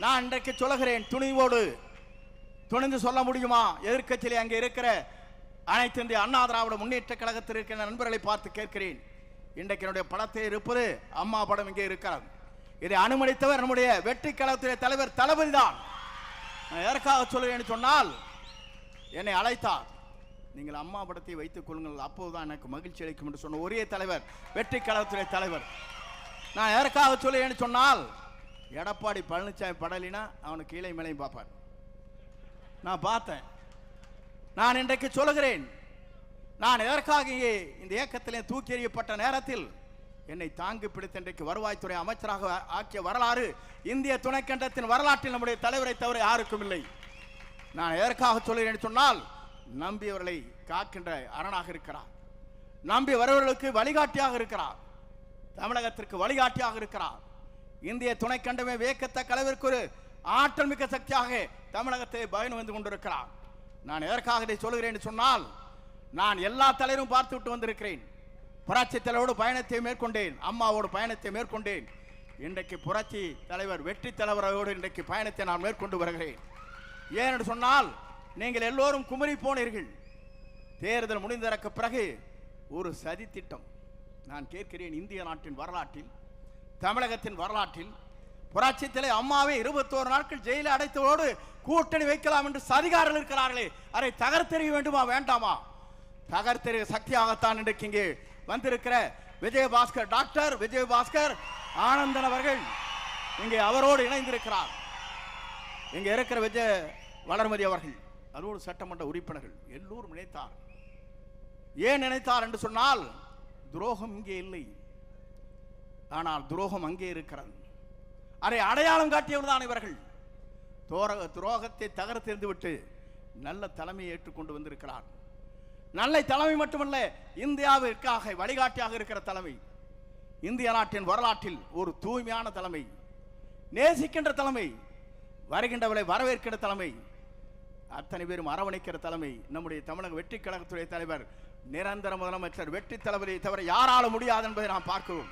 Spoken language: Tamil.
நான் இன்றைக்கு சொல்லுகிறேன், துணிந்து சொல்ல முடியுமா? எதிர்க்கட்சியிலே அங்கே இருக்கிற அனைத்து இந்திய அண்ணா திராவிட முன்னேற்ற கழகத்தில் இருக்கிற நண்பர்களை பார்த்து கேட்கிறேன். இன்றைக்கு என்னுடைய படத்தை இருப்பது அம்மா படம் இங்கே இருக்கிறது. இதை அனுமதித்தவர் நம்முடைய வெற்றி கழகத்துடைய தலைவர் தளபதி தான். நான் எதற்காக சொல்லுவேன் சொன்னால், என்னை அழைத்தார், நீங்கள் அம்மா படத்தை வைத்துக் கொள்ளுங்கள், அப்போதுதான் எனக்கு மகிழ்ச்சி அளிக்கும் என்று சொன்ன ஒரே தலைவர் வெற்றி கழகத்துடைய தலைவர். நான் எதற்காக சொல்லுவேன் சொன்னால், எடப்பாடி பழனிசாமி படலினா அவனுக்கு கீழே மேலையும் பார்ப்பார். நான் பார்த்தேன். நான் இன்றைக்கு சொல்லுகிறேன், நான் எதற்காக இங்கே இந்த இயக்கத்திலே தூக்கி எறியப்பட்ட நேரத்தில் என்னை தாங்கி பிடித்த இன்றைக்கு வருவாய்த்துறை அமைச்சராக ஆக்கிய வரலாறு இந்திய துணைக்கண்டத்தின் வரலாற்றில் நம்முடைய தலைவரை தவிர யாருக்கும் இல்லை. நான் எதற்காக சொல்லுகிறேன் சொன்னால், நம்பியவர்களை காக்கின்ற அரணாக இருக்கிறார், நம்பி வருவர்களுக்கு வழிகாட்டியாக இருக்கிறார், தமிழகத்திற்கு வழிகாட்டியாக இருக்கிறார். இந்திய துணைக்கண்டமே வியக்கத்தக்க அளவிற்கு ஒரு ஆற்றல் மிக்க சக்தியாக தமிழகத்தை பயணம் வந்து கொண்டிருக்கிறார். நான் எதற்காக இதை சொல்லுகிறேன் சொன்னால், நான் எல்லா தலைவரும் பார்த்து விட்டு வந்திருக்கிறேன். புரட்சி தலைவரோடு பயணத்தை மேற்கொண்டேன், அம்மாவோடு பயணத்தை மேற்கொண்டேன். இன்றைக்கு புரட்சி தலைவர் வெற்றி தலைவரோடு இன்றைக்கு பயணத்தை நான் மேற்கொண்டு வருகிறேன். ஏனென்று சொன்னால், நீங்கள் எல்லோரும் குமரி போனீர்கள். தேர்தல் முடிந்ததற்கு பிறகு ஒரு சதி திட்டம். நான் கேட்கிறேன், இந்திய நாட்டின் வரலாற்றில், தமிழகத்தின் வரலாற்றில் புரட்சி தலைவர் அம்மாவை 21 நாட்கள் ஜெயிலில் அடைத்தவோடு கூட்டணி வைக்கலாம் என்று சதிகாரர்கள் இருக்கிறார்களே, அதை தகர்த்தெறிய வேண்டுமா வேண்டாமா? தகர்த்தெறிய சக்தியாகத்தான் இன்றைக்கு இங்கே வந்திருக்கிற விஜயபாஸ்கர், டாக்டர் விஜயபாஸ்கர் ஆனந்தன் அவர்கள் இங்கே அவரோடு இணைந்திருக்கிறார். இங்கே இருக்கிற விஜய வளர்மதி அவர்கள், அதோடு சட்டமன்ற உறுப்பினர்கள் எல்லோரும் நினைத்தார். ஏன் நினைத்தார் என்று சொன்னால், துரோகம் இங்கே இல்லை, ஆனால் துரோகம் அங்கே இருக்கிறது. அதை அடையாளம் காட்டியவர் தான் இவர்கள். துரோகத்தை தகர்த்தெறிந்து விட்டு நல்ல தலைமையை ஏற்றுக்கொண்டு வந்திருக்கிறார். நல்ல தலைமை மட்டுமல்ல, இந்தியாவிற்காக வழிகாட்டியாக இருக்கிற தலைமை, இந்திய நாட்டின் வரலாற்றில் ஒரு தூய்மையான தலைமை, நேசிக்கின்ற தலைமை, வருகின்றவர்களை வரவேற்கிற தலைமை, அத்தனை பேரும் அரவணைக்கிற தலைமை நம்முடைய தமிழக வெற்றி கழகத்துடைய தலைவர், நிரந்தர முதலமைச்சர் வெற்றி தளபதியை தவிர யாரால முடியாது என்பதை நாம் பார்க்கிறோம்.